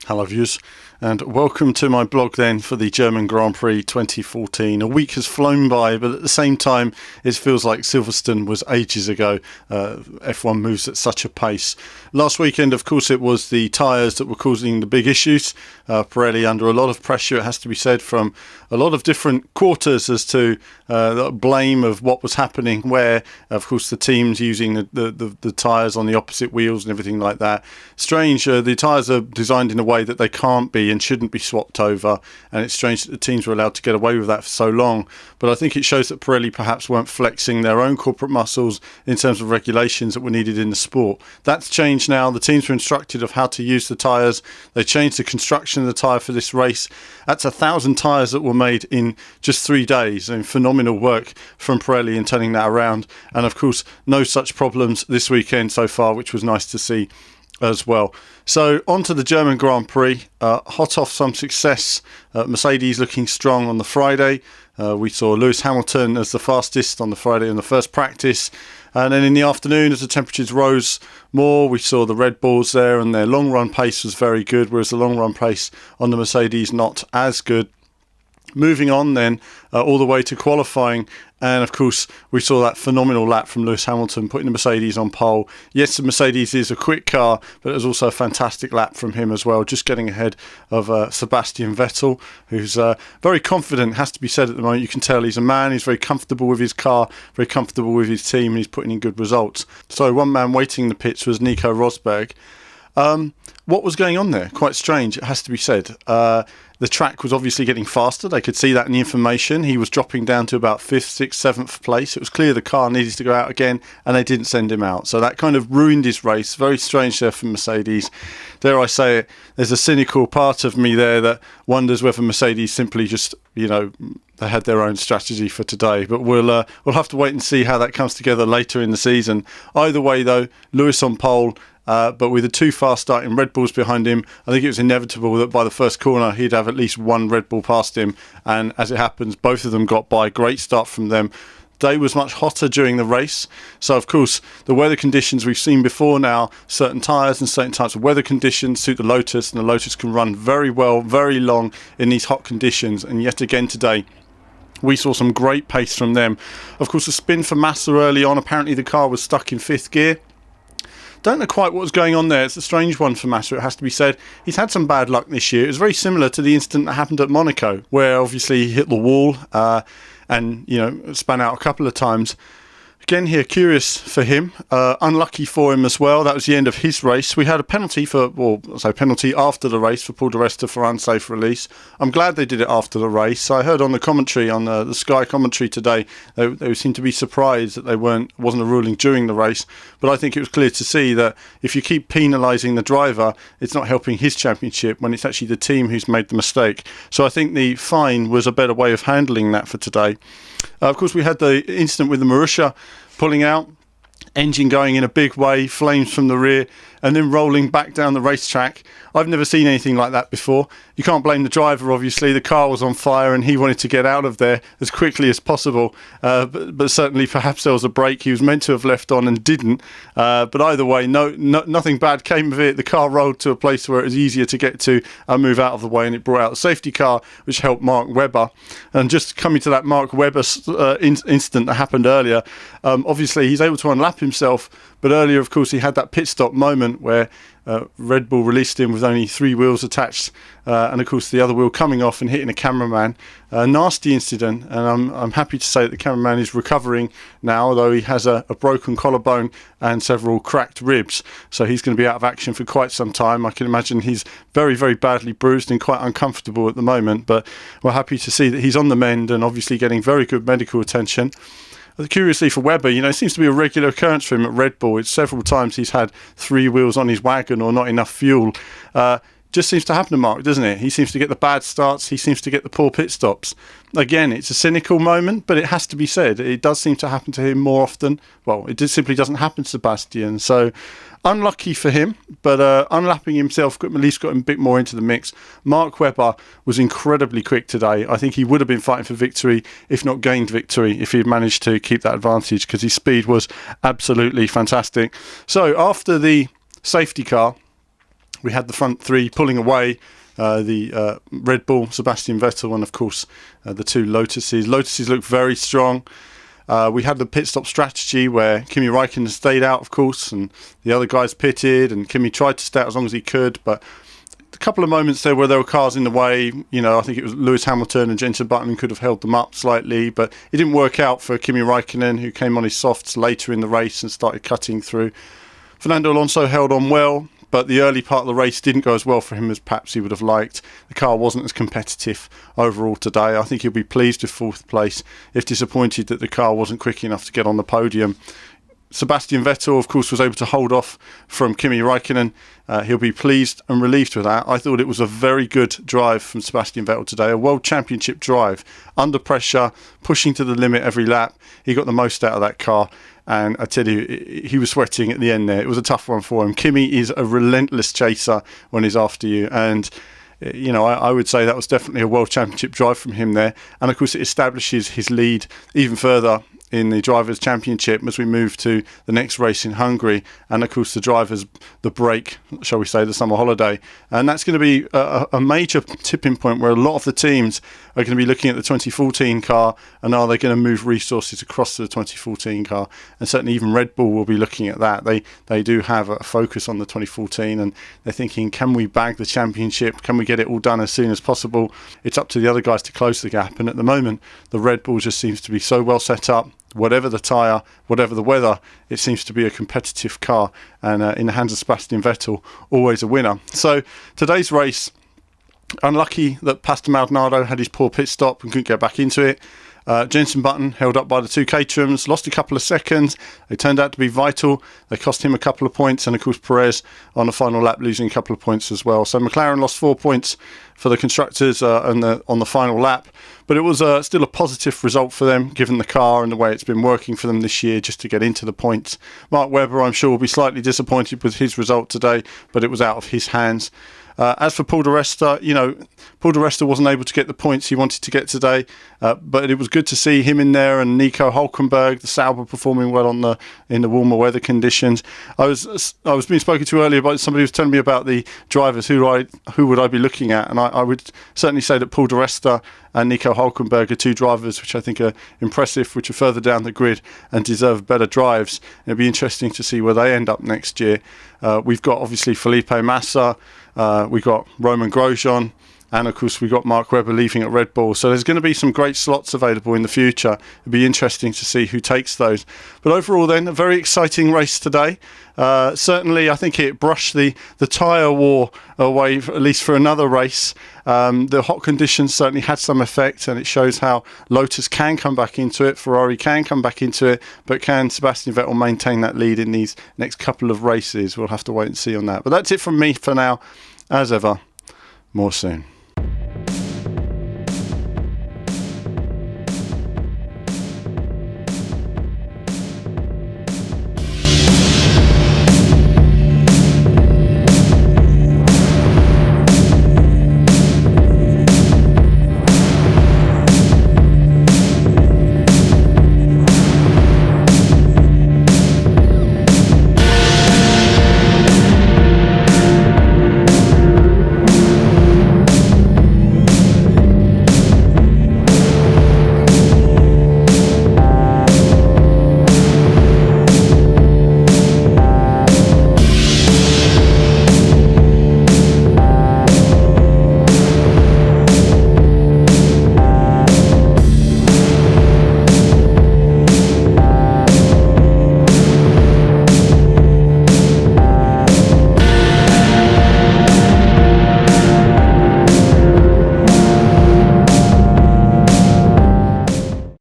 Hello viewers, and welcome to my blog then for the German Grand Prix 2014. A week has flown by, but at the same time it feels like Silverstone was ages ago. F1 moves at such a pace. Last weekend, of course, it was the tyres that were causing the big issues. Pirelli under a lot of pressure, it has to be said, from a lot of different quarters as to the blame of what was happening where. Of course, the teams using the tyres on the opposite wheels and everything like that. Strange, the tyres are designed in a way that they can't be and shouldn't be swapped over, and it's strange that the teams were allowed to get away with that for so long. But I think it shows that Pirelli perhaps weren't flexing their own corporate muscles in terms of regulations that were needed in the sport. That's changed now. The teams were instructed of how to use the tyres. They changed the construction of the tyre for this race. That's 1,000 tyres that were made in just 3 days, and phenomenal work from Pirelli in turning that around. And of course, no such problems this weekend so far, which was nice to see as well. So on to the German Grand Prix, hot off some success. Mercedes looking strong on the Friday. We saw Lewis Hamilton as the fastest on the Friday in the first practice, and then in the afternoon as the temperatures rose more, we saw the Red Bulls there, and their long run pace was very good, whereas the long run pace on the Mercedes not as good. Moving on then all the way to qualifying, and of course we saw that phenomenal lap from Lewis Hamilton putting the Mercedes on pole. Yes, the Mercedes is a quick car, but it was also a fantastic lap from him as well, just getting ahead of Sebastian Vettel, who's very confident, has to be said at the moment. You can tell he's a man, he's very comfortable with his car, very comfortable with his team, and he's putting in good results. So one man waiting in the pits was Nico Rosberg. What was going on there? Quite strange, it has to be said. The track was obviously getting faster. They could see that in the information. He was dropping down to about 5th, 6th, 7th place. It was clear the car needed to go out again, and they didn't send him out. So that kind of ruined his race. Very strange there from Mercedes. Dare I say it, there's a cynical part of me there that wonders whether Mercedes simply just, they had their own strategy for today. But we'll have to wait and see how that comes together later in the season. Either way, though, Lewis on pole. But with the 2 fast starting Red Bulls behind him, I think it was inevitable that by the first corner he'd have at least one Red Bull past him, and as it happens both of them got by. Great start from them. Day was much hotter during the race, so of course the weather conditions we've seen before now, certain tyres and certain types of weather conditions suit the Lotus, and the Lotus can run very well, very long in these hot conditions, and yet again today we saw some great pace from them. Of course, a spin for Massa early on. Apparently the car was stuck in 5th gear. Don't know quite what was going on there. It's a strange one for Massa, it has to be said. He's had some bad luck this year. It was very similar to the incident that happened at Monaco, where obviously he hit the wall and spun out a couple of times. Again here, curious for him. Unlucky for him as well. That was the end of his race. We had a penalty penalty after the race for Paul di Resta for unsafe release. I'm glad they did it after the race. I heard on the commentary, on the Sky commentary today, they seemed to be surprised that wasn't a ruling during the race. But I think it was clear to see that if you keep penalising the driver, it's not helping his championship when it's actually the team who's made the mistake. So I think the fine was a better way of handling that for today. Of course, we had the incident with the Marussia pulling out, engine going in a big way, flames from the rear, and then rolling back down the racetrack. I've never seen anything like that before. You can't blame the driver, obviously. The car was on fire and he wanted to get out of there as quickly as possible. But certainly perhaps there was a brake he was meant to have left on and didn't. But either way, nothing bad came of it. The car rolled to a place where it was easier to get to and move out of the way, and it brought out the safety car, which helped Mark Webber. And just coming to that Mark Webber incident that happened earlier, obviously he's able to unlap himself, but earlier, of course, he had that pit stop moment where Red Bull released him with only 3 wheels attached, and of course the other wheel coming off and hitting a cameraman. A nasty incident, and I'm happy to say that the cameraman is recovering now, although he has a broken collarbone and several cracked ribs, so he's going to be out of action for quite some time. I can imagine he's very, very badly bruised and quite uncomfortable at the moment, but we're happy to see that he's on the mend and obviously getting very good medical attention. Curiously for Webber, it seems to be a regular occurrence for him at Red Bull. It's several times he's had 3 wheels on his wagon or not enough fuel. Just seems to happen to Mark, doesn't it? He seems to get the bad starts. He seems to get the poor pit stops. Again, it's a cynical moment, but it has to be said. It does seem to happen to him more often. Well, it just simply doesn't happen to Sebastian. So unlucky for him, but unlapping himself at least got him a bit more into the mix. Mark Webber was incredibly quick today. I think he would have been fighting for victory, if not gained victory, if he had managed to keep that advantage, because his speed was absolutely fantastic. So after the safety car, we had the front three pulling away. The Red Bull, Sebastian Vettel, and of course the two Lotuses. Lotuses looked very strong. We had the pit stop strategy where Kimi Räikkönen stayed out, of course, and the other guys pitted, and Kimi tried to stay out as long as he could, but a couple of moments there where there were cars in the way. I think it was Lewis Hamilton and Jenson Button could have held them up slightly, but it didn't work out for Kimi Räikkönen, who came on his softs later in the race and started cutting through. Fernando Alonso held on well, but the early part of the race didn't go as well for him as perhaps he would have liked. The car wasn't as competitive overall today. I think he'll be pleased with fourth place, if disappointed that the car wasn't quick enough to get on the podium. Sebastian Vettel, of course, was able to hold off from Kimi Räikkönen. He'll be pleased and relieved with that. I thought it was a very good drive from Sebastian Vettel today, a World Championship drive, under pressure, pushing to the limit every lap. He got the most out of that car. And I tell you, he was sweating at the end there. It was a tough one for him. Kimi is a relentless chaser when he's after you. And, I would say that was definitely a World Championship drive from him there. And, of course, it establishes his lead even further in the Drivers' Championship as we move to the next race in Hungary. And, of course, the break, shall we say, the summer holiday. And that's going to be a major tipping point where a lot of the teams are going to be looking at the 2014 car and are they going to move resources across to the 2014 car. And certainly even Red Bull will be looking at that. They do have a focus on the 2014 and they're thinking, can we bag the championship? Can we get it all done as soon as possible? It's up to the other guys to close the gap. And at the moment, the Red Bull just seems to be so well set up. Whatever the tyre, whatever the weather, it seems to be a competitive car. And in the hands of Sebastian Vettel, always a winner. So today's race, unlucky that Pastor Maldonado had his poor pit stop and couldn't get back into it. Jenson Button held up by the two Caterhams, lost a couple of seconds. They turned out to be vital. They cost him a couple of points, and of course Perez on the final lap losing a couple of points as well. So McLaren lost 4 points for the constructors on the final lap, but it was still a positive result for them given the car and the way it's been working for them this year just to get into the points. Mark Webber, I'm sure, will be slightly disappointed with his result today, but it was out of his hands. As for Paul di Resta, Paul di Resta wasn't able to get the points he wanted to get today, but it was good to see him in there and Nico Hülkenberg, the Sauber, performing well in the warmer weather conditions. I was being spoken to earlier by somebody who was telling me about the drivers. Who would I be looking at? And I would certainly say that Paul di Resta and Nico Hülkenberg are two drivers which I think are impressive, which are further down the grid and deserve better drives. It'll be interesting to see where they end up next year. We've got obviously Felipe Massa, we've got Romain Grosjean, and of course we've got Mark Webber leaving at Red Bull. So there's going to be some great slots available in the future. It'll be interesting to see who takes those. But overall then, a very exciting race today. Certainly I think it brushed the tyre war away, at least for another race. The hot conditions certainly had some effect, and it shows how Lotus can come back into it, Ferrari can come back into it, but can Sebastian Vettel maintain that lead in these next couple of races? We'll have to wait and see on that. But that's it from me for now. As ever, more soon.